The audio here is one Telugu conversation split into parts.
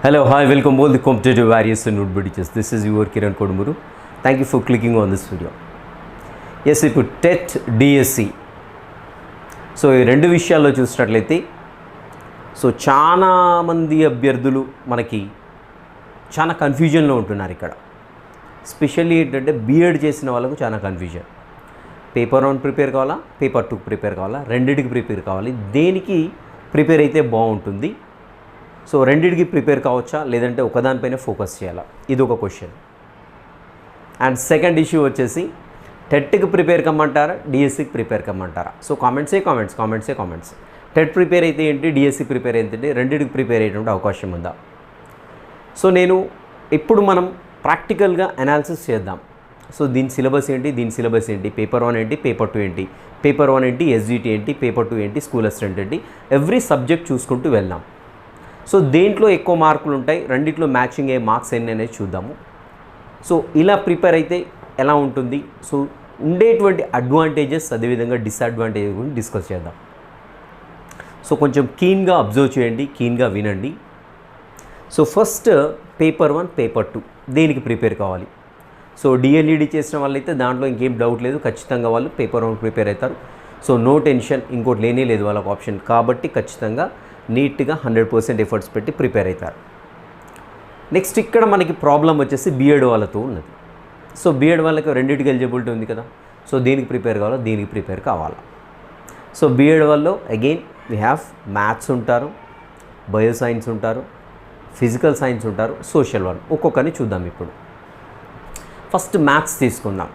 Hello, hi, welcome all the competitive warriors and notebooks. This is your Kiran Kodumuru. Thank you for clicking on this video. Yes, ఇప్పుడు టెట్ డిఎస్సి సో ఈ రెండు విషయాల్లో చూసినట్లయితే సో చాలామంది అభ్యర్థులు మనకి చాలా కన్ఫ్యూజన్లో ఉంటున్నారు ఇక్కడ. స్పెషల్లీ ఏంటంటే బీఎడ్ చేసిన వాళ్ళకు చాలా కన్ఫ్యూజన్. పేపర్ 1 ప్రిపేర్ కావాలా, పేపర్ 2 ప్రిపేర్ కావాలా, రెండింటికి ప్రిపేర్ కావాలి, దేనికి ప్రిపేర్ అయితే బాగుంటుంది, సో రెండింటికి ప్రిపేర్ కావచ్చా లేదంటే ఒకదానిపైన ఫోకస్ చేయాలా, ఇది ఒక క్వశ్చన్. అండ్ సెకండ్ ఇష్యూ వచ్చేసి టెట్కి ప్రిపేర్ కమ్మంటారా, డిఎస్సికి ప్రిపేర్ కమ్మంటారా. సో కామెంట్సే. టెట్ ప్రిపేర్ అయితే ఏంటి, డిఎస్సి ప్రిపేర్ అయితే రెండింటికి ప్రిపేర్ అయ్యేటువంటి అవకాశం ఉందా. సో ఇప్పుడు మనం ప్రాక్టికల్గా అనాలిసిస్ చేద్దాం. సో దీని సిలబస్ ఏంటి, పేపర్ 1 ఏంటి, పేపర్ 2 ఏంటి, పేపర్ 1 ఏంటి, ఎస్జిటి ఏంటి, పేపర్ 2 ఏంటి, స్కూల్ అసిస్టెంట్ ఏంటి, ఎవ్రీ సబ్జెక్ట్ చూసుకుంటూ వెళ్దాం. సో దేంట్లో ఎక్కువ మార్కులు ఉంటాయి, రెండిట్లో మ్యాచింగ్ అయ్యే మార్క్స్ ఎన్ని అనేది చూద్దాము. సో ఇలా ప్రిపేర్ అయితే ఎలా ఉంటుంది, సో ఉండేటువంటి అడ్వాంటేజెస్ అదేవిధంగా డిసడ్వాంటేజెస్ గురించి డిస్కస్ చేద్దాం. సో కొంచెం కీన్గా అబ్జర్వ్ చేయండి, కీన్గా వినండి. సో ఫస్ట్ పేపర్ 1, పేపర్ 2 దేనికి ప్రిపేర్ కావాలి. సో డిఎల్ఈడి చేసిన వాళ్ళైతే దాంట్లో ఇంకేం డౌట్ లేదు, ఖచ్చితంగా వాళ్ళు పేపర్ 1 ప్రిపేర్ అవుతారు. సో నో టెన్షన్, ఇంకోటి లేనే లేదు వాళ్ళకు ఆప్షన్, కాబట్టి ఖచ్చితంగా నీట్గా 100% ఎఫర్ట్స్ పెట్టి ప్రిపేర్ అవుతారు. నెక్స్ట్ ఇక్కడ మనకి ప్రాబ్లం వచ్చేసి బీఎడ్ వాళ్ళతో ఉన్నది. సో బీఎడ్ వాళ్ళకి రెండింటికి ఎలిజిబిలిటీ ఉంది కదా. సో దీనికి ప్రిపేర్ కావాలా, దీనికి ప్రిపేర్ కావాలా. సో బీఎడ్ వాళ్ళు అగైన్ వీ హ్యావ్ మ్యాథ్స్ ఉంటారు, బయో సైన్స్ ఉంటారు, ఫిజికల్ సైన్స్ ఉంటారు, సోషల్ వాళ్ళు. ఒక్కొక్కరిని చూద్దాం. ఇప్పుడు ఫస్ట్ మ్యాథ్స్ తీసుకుందాం.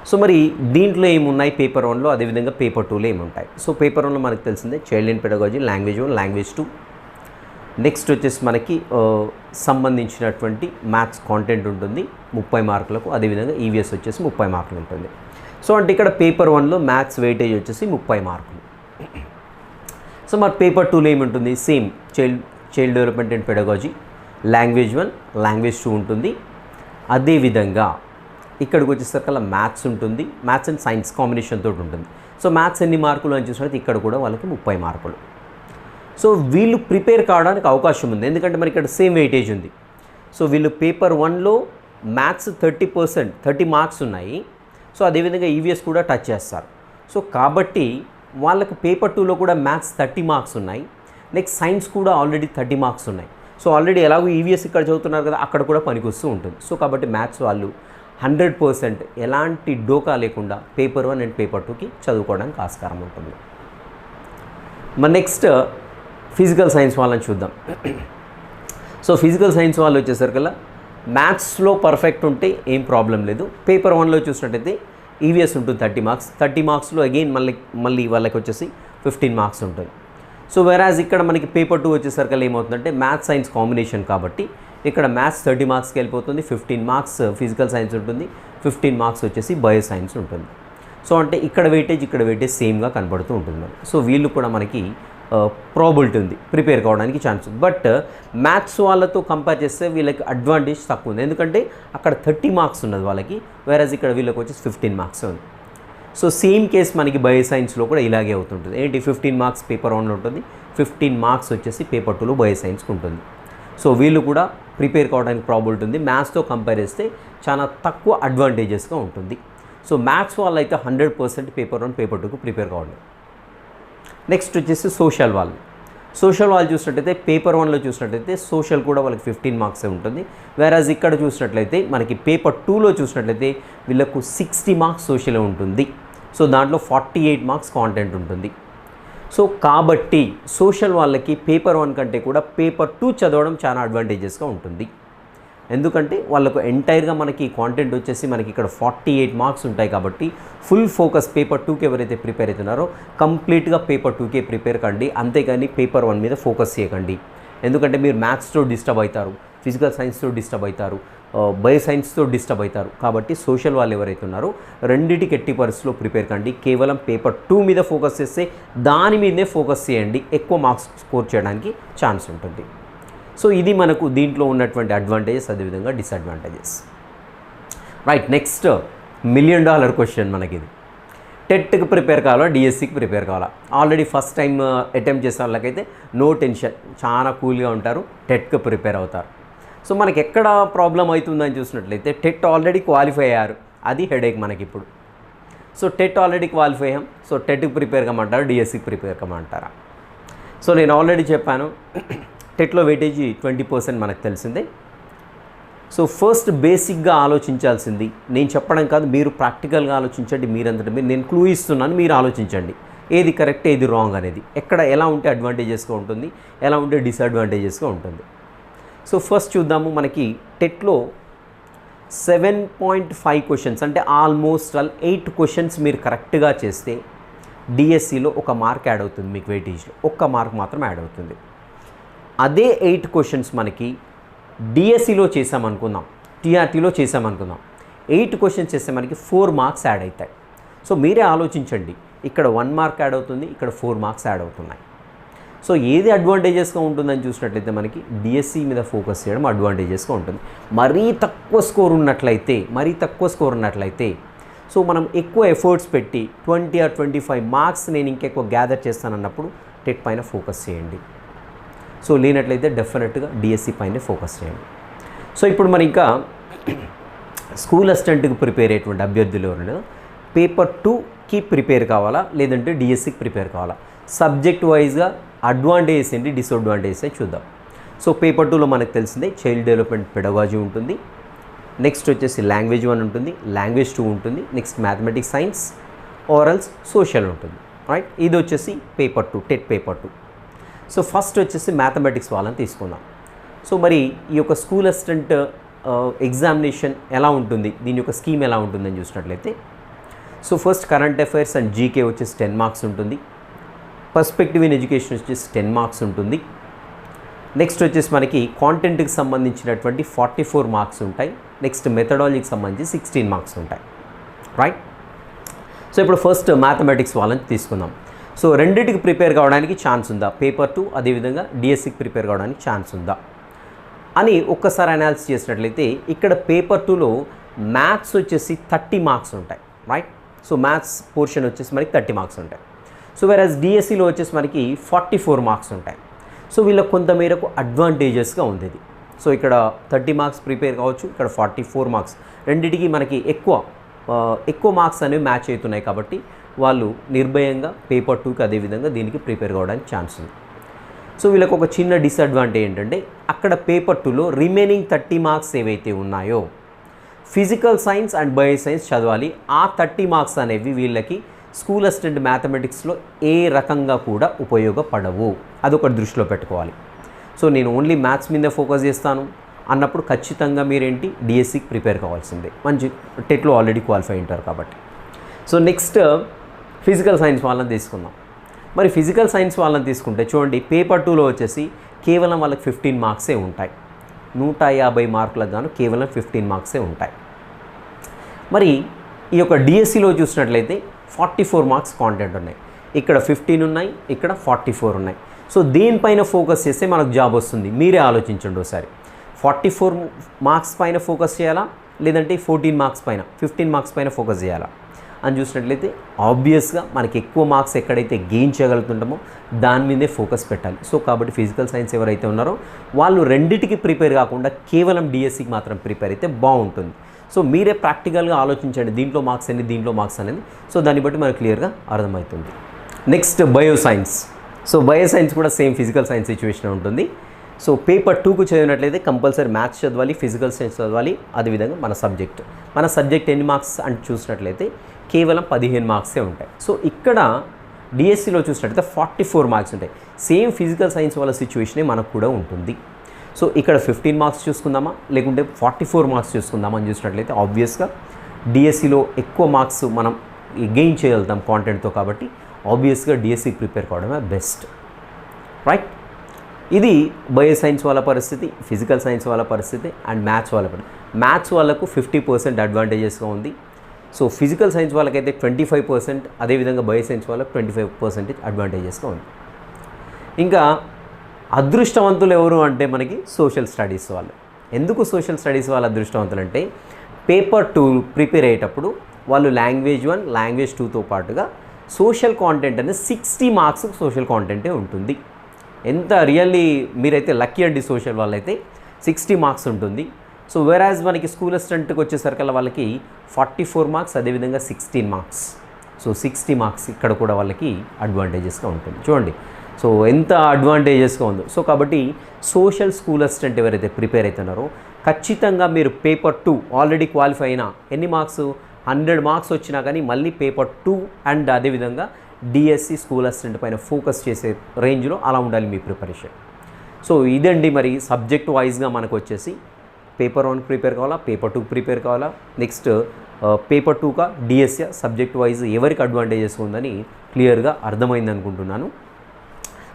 సో మరి దీంట్లో ఏమున్నాయి పేపర్ 1లో, అదేవిధంగా పేపర్ 2లో ఏముంటాయి. సో పేపర్ 1లో మనకు తెలిసిందే child and pedagogy, language 1, language 2. Next వచ్చేసి మనకి సంబంధించినటువంటి మ్యాథ్స్ కాంటెంట్ ఉంటుంది 30 మార్కులకు, అదేవిధంగా ఈవీఎస్ వచ్చేసి 30 మార్కులు ఉంటుంది. సో అంటే ఇక్కడ పేపర్ 1లో మ్యాథ్స్ వెయిటేజ్ వచ్చేసి 30 మార్కులు. సో మరి పేపర్ 2లో ఏముంటుంది, same child development and pedagogy, language 1, language 2 ఉంటుంది. అదేవిధంగా ఇక్కడికి వచ్చేసరికి మ్యాథ్స్ ఉంటుంది, మ్యాథ్స్ అండ్ సైన్స్ కాంబినేషన్ తోటి ఉంటుంది. సో మ్యాథ్స్ ఎన్ని మార్కులు అని చూసినట్టు ఇక్కడ కూడా వాళ్ళకి 30 మార్కులు. సో వీళ్ళు ప్రిపేర్ కావడానికి అవకాశం ఉంది, ఎందుకంటే మరి ఇక్కడ సేమ్ వెయిటేజ్ ఉంది. సో వీళ్ళు పేపర్ 1లో మ్యాథ్స్ 30 మార్క్స్ ఉన్నాయి. సో అదేవిధంగా ఈవీఎస్ కూడా టచ్ చేస్తారు. సో కాబట్టి వాళ్ళకి పేపర్ 2లో కూడా మ్యాథ్స్ 30 మార్క్స్ ఉన్నాయి, నెక్స్ట్ సైన్స్ కూడా ఆల్రెడీ 30 మార్క్స్ ఉన్నాయి. సో ఆల్రెడీ ఎలాగో ఈవీఎస్ ఇక్కడ చదువుతున్నారు కదా, అక్కడ కూడా పనికొస్తూ ఉంటుంది. సో కాబట్టి మ్యాథ్స్ వాళ్ళు 100% ఎలాంటి డోకా లేకుండా పేపర్ 1 అండ్ పేపర్ 2కి చదువుకోవడానికి ఆస్కారం ఉంటుంది. మరి నెక్స్ట్ ఫిజికల్ సైన్స్ వాళ్ళని చూద్దాం. సో ఫిజికల్ సైన్స్ వాళ్ళు వచ్చేసరికల్లా మ్యాథ్స్లో పర్ఫెక్ట్ ఉంటే ఏం ప్రాబ్లం లేదు. పేపర్ 1లో చూసినట్టయితే ఈవీఎస్ ఉంటుంది 30 మార్క్స్లో అగైన్ మళ్ళీ వాళ్ళకి వచ్చేసి 15 మార్క్స్ ఉంటుంది. సో వెరాజ్ ఇక్కడ మనకి పేపర్ 2 వచ్చేసరికల్లా ఏమవుతుందంటే మ్యాథ్స్ సైన్స్ కాంబినేషన్ కాబట్టి ఇక్కడ మ్యాథ్స్ 30 మార్క్స్కి వెళ్ళిపోతుంది, 15 మార్క్స్ ఫిజికల్ సైన్స్ ఉంటుంది, 15 మార్క్స్ వచ్చేసి బయో సైన్స్ ఉంటుంది. సో అంటే ఇక్కడ వెయిటేజ్ సేమ్గా కనబడుతూ ఉంటుంది. సో వీళ్ళు కూడా మనకి ప్రాబిలిటీ ఉంది, ప్రిపేర్ కావడానికి ఛాన్స్ ఉంది. బట్ మ్యాథ్స్ వాళ్ళతో కంపేర్ చేస్తే వీళ్ళకి అడ్వాంటేజ్ తక్కువ ఉంది, ఎందుకంటే అక్కడ 30 మార్క్స్ ఉన్నది వాళ్ళకి, వేరేజ్ ఇక్కడ వీళ్ళకి వచ్చేసి 15 మార్క్స్ ఉంది. సో సేమ్ కేస్ మనకి బయో సైన్స్లో కూడా ఇలాగే అవుతుంటుంది. ఏంటి 15 మార్క్స్ పేపర్ 1లో ఉంటుంది, 15 మార్క్స్ వచ్చేసి పేపర్ 2లో బయో సైన్స్కి ఉంటుంది. సో వీళ్ళు కూడా ప్రిపేర్ కావడానికి ప్రాబిలిటీ ఉంది. మ్యాథ్స్తో కంపేర్ చేస్తే చాలా తక్కువ అడ్వాంటేజెస్గా ఉంటుంది. సో మ్యాథ్స్ వాళ్ళు అయితే 100% పేపర్ 1, పేపర్ 2కు ప్రిపేర్ కావాలి. నెక్స్ట్ వచ్చేసి సోషల్ వాళ్ళు చూసినట్టయితే పేపర్ 1లో చూసినట్టయితే సోషల్ కూడా వాళ్ళకి 15 మార్క్సే ఉంటుంది. వేరాజ్ ఇక్కడ చూసినట్లయితే మనకి పేపర్ 2లో చూసినట్లయితే వీళ్ళకు 60 మార్క్స్ సోషల్ ఉంటుంది. సో దాంట్లో 48 మార్క్స్ కాంటెంట్ ఉంటుంది. సో కాబట్టి సోషల్ వాళ్ళకి పేపర్ 1 కంటే కూడా పేపర్ 2 చదవడం చాలా అడ్వాంటేజెస్గా ఉంటుంది, ఎందుకంటే వాళ్ళకు ఎంటైర్గా మనకి కాంటెంట్ వచ్చేసి మనకి ఇక్కడ 48 మార్క్స్ ఉంటాయి. కాబట్టి ఫుల్ ఫోకస్ పేపర్ 2కి ఎవరైతే ప్రిపేర్ అవుతున్నారో కంప్లీట్గా పేపర్ 2కే ప్రిపేర్ కండి, అంతేగాని పేపర్ 1 మీద ఫోకస్ చేయకండి. ఎందుకంటే మీరు మ్యాథ్స్తో డిస్టర్బ్ అవుతారు, ఫిజికల్ సైన్స్తో డిస్టర్బ్ అవుతారు, బయో సైన్స్తో డిస్టర్బ్ అవుతారు. కాబట్టి సోషల్ వాళ్ళు ఎవరైతే ఉన్నారో రెండింటికి ఎట్టి పరిస్థితుల్లో ప్రిపేర్ కండి. కేవలం పేపర్ 2 మీద ఫోకస్ చేస్తే దాని మీదనే ఫోకస్ చేయండి, ఎక్కువ మార్క్స్ స్కోర్ చేయడానికి ఛాన్స్ ఉంటుంది. సో ఇది మనకు దీంట్లో ఉన్నటువంటి అడ్వాంటేజెస్, అదేవిధంగా disadvantages. Right, next $1 million question మనకి ఇది. టెట్కి ప్రిపేర్ కావాలా, డిఎస్సికి ప్రిపేర్ కావాలా? ఆల్రెడీ ఫస్ట్ టైం అటెంప్ట్ చేసే వాళ్ళకైతే నో టెన్షన్, చాలా కూల్గా ఉంటారు, టెట్కి ప్రిపేర్ అవుతారు. సో మనకి ఎక్కడ ప్రాబ్లం అవుతుందని చూసినట్లయితే టెట్ ఆల్రెడీ క్వాలిఫై అయ్యారు, అది హెడేక్ మనకి ఇప్పుడు. సో టెట్ ఆల్రెడీ క్వాలిఫై అయ్యాం, సో టెట్కి ప్రిపేర్ కమ్మంటారా, డిఎస్సికి ప్రిపేర్ కమ్మంటారా? సో నేను ఆల్రెడీ చెప్పాను, టెట్లో వెయిటేజీ 20% మనకు తెలిసిందే. సో ఫస్ట్ బేసిక్గా ఆలోచించాల్సింది నేను చెప్పడం కాదు, మీరు ప్రాక్టికల్గా ఆలోచించండి. మీరంతటా మీరు, నేను క్లూ ఇస్తున్నాను, మీరు ఆలోచించండి ఏది కరెక్ట్ ఏది రాంగ్ అనేది, ఎక్కడ ఎలా ఉంటే అడ్వాంటేజెస్గా ఉంటుంది, ఎలా ఉంటే డిసడ్వాంటేజెస్గా ఉంటుంది. సో ఫస్ట్ చూద్దాము. మనకి టెట్లో 7.5 క్వశ్చన్స్, అంటే ఆల్మోస్ట్ 8 క్వశ్చన్స్ మీరు కరెక్ట్గా చేస్తే డిఎస్సిలో 1 మార్క్ యాడ్ అవుతుంది మీకు, వెయిటేజ్లో 1 మార్క్ మాత్రం యాడ్ అవుతుంది. అదే 8 క్వశ్చన్స్ మనకి డిఎస్సిలో చేసామనుకుందాం, టీఆర్టీలో చేసామనుకుందాం, 8 క్వశ్చన్స్ చేస్తే మనకి 4 మార్క్స్ యాడ్ అవుతాయి. సో మీరే ఆలోచించండి, ఇక్కడ 1 మార్క్ యాడ్ అవుతుంది, ఇక్కడ 4 మార్క్స్ యాడ్ అవుతున్నాయి. సో ఏది అడ్వాంటేజెస్గా ఉంటుందని చూసినట్లయితే మనకి డిఎస్సి మీద ఫోకస్ చేయడం అడ్వాంటేజెస్గా ఉంటుంది. మరీ తక్కువ స్కోర్ ఉన్నట్లయితే సో మనం ఎక్కువ ఎఫర్ట్స్ పెట్టి 20 or 25 మార్క్స్ నేను ఇంకెక్కువ గ్యాదర్ చేస్తానన్నప్పుడు టెట్ పైన ఫోకస్ చేయండి. సో లేనట్లయితే డెఫినెట్గా డిఎస్సి పైనే ఫోకస్ చేయండి. సో ఇప్పుడు మనం ఇంకా స్కూల్ అసిస్టెంట్కి ప్రిపేర్ అయ్యేటువంటి అభ్యర్థులు ఎవరైనా పేపర్ 2కి ప్రిపేర్ కావాలా, లేదంటే డిఎస్సికి ప్రిపేర్ కావాలా, సబ్జెక్ట్ వైజ్గా అడ్వాంటేజెస్ ఏంటి, డిసడ్వాంటేజెస్ చూద్దాం. సో పేపర్ 2లో మనకు తెలిసిందే చైల్డ్ డెవలప్మెంట్ పెడగాజీ ఉంటుంది, నెక్స్ట్ వచ్చేసి లాంగ్వేజ్ 1 ఉంటుంది, లాంగ్వేజ్ 2 ఉంటుంది, next mathematics, science, orals, social ఉంటుంది, రైట్. ఇది వచ్చేసి paper 2, TET paper 2. So first వచ్చేసి మ్యాథమెటిక్స్ వాళ్ళని తీసుకుందాం. సో మరి ఈ యొక్క స్కూల్ అసిస్టెంట్ ఎగ్జామినేషన్ ఎలా ఉంటుంది, దీని యొక్క స్కీమ్ ఎలా ఉంటుందని చూసినట్లయితే so first current affairs and GK వచ్చేసి 10 మార్క్స్ ఉంటుంది, పర్స్పెక్టివ్ ఇన్ ఎడ్యుకేషన్ వచ్చేసి 10 మార్క్స్ ఉంటుంది, నెక్స్ట్ వచ్చేసి మనకి కాంటెంట్కి సంబంధించినటువంటి 44 మార్క్స్ ఉంటాయి, నెక్స్ట్ మెథడాలజీకి సంబంధించి 16 మార్క్స్ ఉంటాయి, రైట్. సో ఇప్పుడు ఫస్ట్ మ్యాథమెటిక్స్ వాళ్ళని తీసుకుందాం. సో రెండింటికి ప్రిపేర్ కావడానికి ఛాన్స్ ఉందా, పేపర్ 2 అదేవిధంగా డిఎస్సికి ప్రిపేర్ కావడానికి ఛాన్స్ ఉందా అని ఒక్కసారి అనాలిసిస్ చేసినట్లయితే ఇక్కడ పేపర్ 2లో మ్యాథ్స్ వచ్చేసి 30 మార్క్స్ ఉంటాయి, రైట్. సో మ్యాథ్స్ పోర్షన్ వచ్చేసి మనకి 30 మార్క్స్ ఉంటాయి. సో వేరస్ డిఎస్సిలో వచ్చేసి మనకి 44 మార్క్స్ ఉంటాయి. సో వీళ్ళకి కొంతమేరకు అడ్వాంటేజెస్గా ఉంది ఇది. సో ఇక్కడ 30 మార్క్స్ ప్రిపేర్ కావచ్చు, ఇక్కడ 44 మార్క్స్, రెండింటికి మనకి ఎక్కువ మార్క్స్ అనేవి మ్యాచ్ అవుతున్నాయి కాబట్టి వాళ్ళు నిర్భయంగా పేపర్ 2కి అదేవిధంగా దీనికి ప్రిపేర్ కావడానికి ఛాన్స్ ఉంది. సో వీళ్ళకి ఒక చిన్న డిసడ్వాంటేజ్ ఏంటంటే అక్కడ పేపర్ 2లో రిమైనింగ్ 30 మార్క్స్ ఏవైతే ఉన్నాయో physical science and bio science చదవాలి. ఆ 30 మార్క్స్ అనేవి వీళ్ళకి స్కూల్ అసిస్టెంట్ మ్యాథమెటిక్స్లో ఏ రకంగా కూడా ఉపయోగపడవు, అదొకటి దృష్టిలో పెట్టుకోవాలి. సో నేను ఓన్లీ మ్యాథ్స్ మీద ఫోకస్ చేస్తాను అన్నప్పుడు ఖచ్చితంగా మీరేంటి డిఎస్సికి ప్రిపేర్ కావాల్సిందే, మంచి టెట్లో ఆల్రెడీ క్వాలిఫై ఉంటారు కాబట్టి. సో నెక్స్ట్ ఫిజికల్ సైన్స్ వాళ్ళని తీసుకుందాం. మరి ఫిజికల్ సైన్స్ వాళ్ళని తీసుకుంటే చూడండి పేపర్ 2లో వచ్చేసి కేవలం వాళ్ళకి 15 మార్క్సే ఉంటాయి, 150 మార్కులకు గాను కేవలం 15 మార్క్సే ఉంటాయి. మరి ఈ యొక్క డిఎస్సిలో చూసినట్లయితే 44 మార్క్స్ కాంటెంట్ ఉన్నాయి, ఇక్కడ 15 ఉన్నాయి, ఇక్కడ 44 ఉన్నాయి. సో దేనిపైన ఫోకస్ చేస్తే మనకు జాబ్ వస్తుంది, మీరే ఆలోచించండి ఒకసారి. 44 మార్క్స్ పైన ఫోకస్ చేయాలా, లేదంటే 14 మార్క్స్ పైన 15 మార్క్స్ పైన ఫోకస్ చేయాలా అని చూసినట్లయితే ఆబ్వియస్గా మనకి ఎక్కువ మార్క్స్ ఎక్కడైతే గెయిన్ చేయగలుగుతుంటామో దాని మీదే ఫోకస్ పెట్టాలి. సో కాబట్టి ఫిజికల్ సైన్స్ ఎవరైతే ఉన్నారో వాళ్ళు రెండింటికి ప్రిపేర్ కాకుండా కేవలం డిఎస్సికి మాత్రం ప్రిపేర్ అయితే బాగుంటుంది. సో మీరే ప్రాక్టికల్గా ఆలోచించండి దీంట్లో మార్క్స్ ఎన్ని, దీంట్లో మార్క్స్ అనేది. సో దాన్ని బట్టి మనకు క్లియర్గా అర్థమవుతుంది. Next bio science. So bio science కూడా సేమ్ ఫిజికల్ సైన్స్ సిచ్యువేషన్ ఉంటుంది. సో పేపర్ 2కు చదివినట్లయితే కంపల్సరీ మ్యాథ్స్ చదవాలి, ఫిజికల్ సైన్స్ చదవాలి, అదేవిధంగా మన సబ్జెక్ట్ ఎన్ని మార్క్స్ అంటే చూసినట్లయితే కేవలం 15 మార్క్సే ఉంటాయి. సో ఇక్కడ డిఎస్సిలో చూసినట్లయితే 44 మార్క్స్ ఉంటాయి. సేమ్ ఫిజికల్ సైన్స్ వాళ్ళ సిచ్యువేషనే మనకు కూడా ఉంటుంది. సో ఇక్కడ 15 మార్క్స్ చూసుకుందామా లేకుంటే 44 మార్క్స్ చూసుకుందామా అని చూసినట్లయితే ఆబ్వియస్గా డిఎస్సిలో ఎక్కువ మార్క్స్ మనం గెయిన్ చేయగలుగుతాం కాంటెంట్తో, కాబట్టి ఆబ్వియస్గా డిఎస్సికి ప్రిపేర్ కావడమే బెస్ట్, రైట్. ఇది బయో సైన్స్ వాళ్ళ పరిస్థితి, ఫిజికల్ సైన్స్ వాళ్ళ పరిస్థితి అండ్ మ్యాథ్స్ వాళ్ళ పరిస్థితి. మ్యాథ్స్ వాళ్ళకు 50% అడ్వాంటేజెస్గా ఉంది. సో ఫిజికల్ సైన్స్ వాళ్ళకైతే 25%, అదేవిధంగా బయో సైన్స్ వాళ్ళకి 25% అడ్వాంటేజెస్గా ఉంది. ఇంకా అదృష్టవంతులు ఎవరు అంటే మనకి సోషల్ స్టడీస్ వాళ్ళు. ఎందుకు సోషల్ స్టడీస్ వాళ్ళు అదృష్టవంతులు అంటే పేపర్ 2 ప్రిపేర్ అయ్యేటప్పుడు వాళ్ళు లాంగ్వేజ్ 1 లాంగ్వేజ్ 2తో పాటుగా సోషల్ కాంటెంట్ అనేది 60 మార్క్స్ సోషల్ కాంటెంటే ఉంటుంది. ఎంత రియల్లీ మీరైతే లక్కీ అండి, సోషల్ వాళ్ళైతే 60 మార్క్స్ ఉంటుంది. సో వేరాజ్ మనకి స్కూల్ అసిస్టెంట్కి వచ్చేసరికల్లా వాళ్ళకి 44 మార్క్స్, అదేవిధంగా 16 మార్క్స్. సో 60 మార్క్స్ ఇక్కడ కూడా వాళ్ళకి అడ్వాంటేజెస్గా ఉంటుంది. చూడండి సో ఎంత అడ్వాంటేజెస్గా ఉందో. సో కాబట్టి సోషల్ స్కూల్ అసిస్టెంట్ ఎవరైతే ప్రిపేర్ అవుతున్నారో ఖచ్చితంగా మీరు పేపర్ 2 ఆల్రెడీ క్వాలిఫై అయినా ఎన్ని మార్క్స్ 100 మార్క్స్ వచ్చినా కానీ మళ్ళీ పేపర్ 2 అండ్ అదేవిధంగా డిఎస్సి స్కూల్ అసిస్టెంట్ పైన ఫోకస్ చేసే రేంజ్లో అలా ఉండాలి మీ ప్రిపరేషన్. సో ఇదండి మరి సబ్జెక్ట్ వైజ్గా మనకు వచ్చేసి పేపర్ 1 ప్రిపేర్ కావాలా, పేపర్ 2 ప్రిపేర్ కావాలా, నెక్స్ట్ పేపర్ 2కా డిఎస్సి సబ్జెక్ట్ వైజ్ ఎవరికి అడ్వాంటేజెస్ ఉందని క్లియర్గా అర్థమైంది అనుకుంటున్నాను.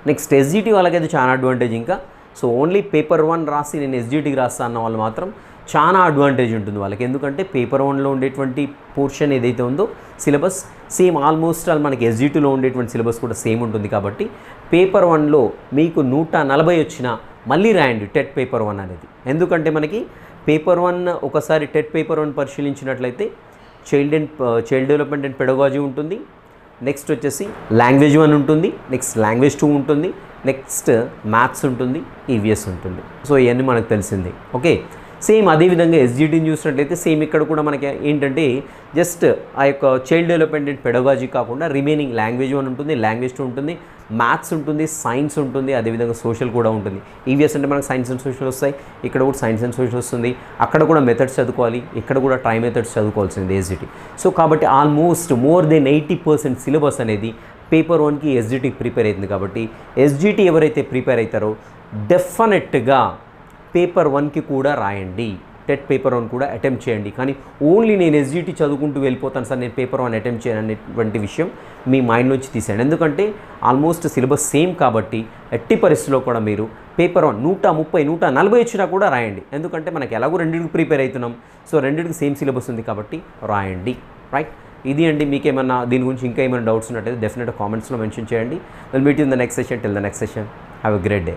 నెక్స్ట్ ఎస్జిటి వాళ్ళకైతే చాలా అడ్వాంటేజ్ ఇంకా. సో ఓన్లీ పేపర్ 1 రాసి నేను ఎస్జిటికి రాస్తా అన్న వాళ్ళు మాత్రం చాలా అడ్వాంటేజ్ ఉంటుంది వాళ్ళకి. ఎందుకంటే పేపర్ 1లో ఉండేటువంటి పోర్షన్ ఏదైతే ఉందో సిలబస్ సేమ్ ఆల్మోస్ట్ ఆల్ మనకి ఎస్జిటిలో ఉండేటువంటి సిలబస్ కూడా సేమ్ ఉంటుంది. కాబట్టి పేపర్ 1లో మీకు 140 వచ్చినా మళ్ళీ రాయండి టెట్ పేపర్ 1 అనేది. ఎందుకంటే మనకి పేపర్ 1 ఒకసారి టెట్ పేపర్ 1 పరిశీలించినట్లయితే చైల్డ్ డెవలప్మెంట్ అండ్ పెడగాజీ ఉంటుంది, నెక్స్ట్ వచ్చేసి లాంగ్వేజ్ 1 ఉంటుంది, నెక్స్ట్ లాంగ్వేజ్ 2 ఉంటుంది, నెక్స్ట్ మ్యాథ్స్ ఉంటుంది, ఈవీఎస్ ఉంటుంది. సో ఇవన్నీ మనకు తెలిసిందే. ఓకే, సేమ్ అదేవిధంగా ఎస్జిటిని చూసినట్లయితే సేమ్ ఇక్కడ కూడా మనకి ఏంటంటే జస్ట్ ఆ యొక్క చైల్డ్ డెవలప్మెంట్ అండ్ పెడగాజీ కాకుండా రిమైనింగ్ లాంగ్వేజ్ 1 ఉంటుంది, లాంగ్వేజ్ 2 ఉంటుంది, మ్యాథ్స్ ఉంటుంది, సైన్స్ ఉంటుంది, అదేవిధంగా సోషల్ కూడా ఉంటుంది. ఈవీఎస్ అంటే మనకు సైన్స్ అండ్ సోషల్ వస్తాయి, ఇక్కడ కూడా సైన్స్ అండ్ సోషల్ వస్తుంది, అక్కడ కూడా మెథడ్స్ చదువుకోవాలి, ఇక్కడ కూడా ట్రై మెథడ్స్ చదువుకోవాల్సింది ఎస్జిటి. సో కాబట్టి ఆల్మోస్ట్ మోర్ దెన్ 80% సిలబస్ అనేది పేపర్ 1కి ఎస్జిటికి ప్రిపేర్ అవుతుంది. కాబట్టి ఎస్జిటి ఎవరైతే ప్రిపేర్ అవుతారో డెఫినెట్గా పేపర్ 1కి కూడా రాయండి, టెట్ పేపర్ 1 కూడా అటెంప్ట్ చేయండి. కానీ ఓన్లీ నేను ఎస్జిటి చదువుకుంటూ వెళ్ళిపోతాను సార్, నేను పేపర్ 1 అటెంప్ట్ చేయను అనేటువంటి విషయం మీ మైండ్ నుంచి తీసేయండి. ఎందుకంటే ఆల్మోస్ట్ సిలబస్ సేమ్ కాబట్టి ఎట్టి పరిస్థితుల్లో కూడా మీరు పేపర్ 1 130, 140 వచ్చినా కూడా రాయండి. ఎందుకంటే మనకి ఎలాగో రెండింటికి ప్రిపేర్ అవుతున్నాం, సో రెండింటికి సేమ్ సిలబస్ ఉంది కాబట్టి రాయండి. రైట్, ఇది అండి. మీకేమన్నా దీని గురించి ఇంకా ఏమైనా డౌట్స్ ఉన్నట్టయితే డెఫినెట్గా కామెంట్స్లో మెన్షన్ చేయండి. Will meet you in the next session. Till the next session, have a great day.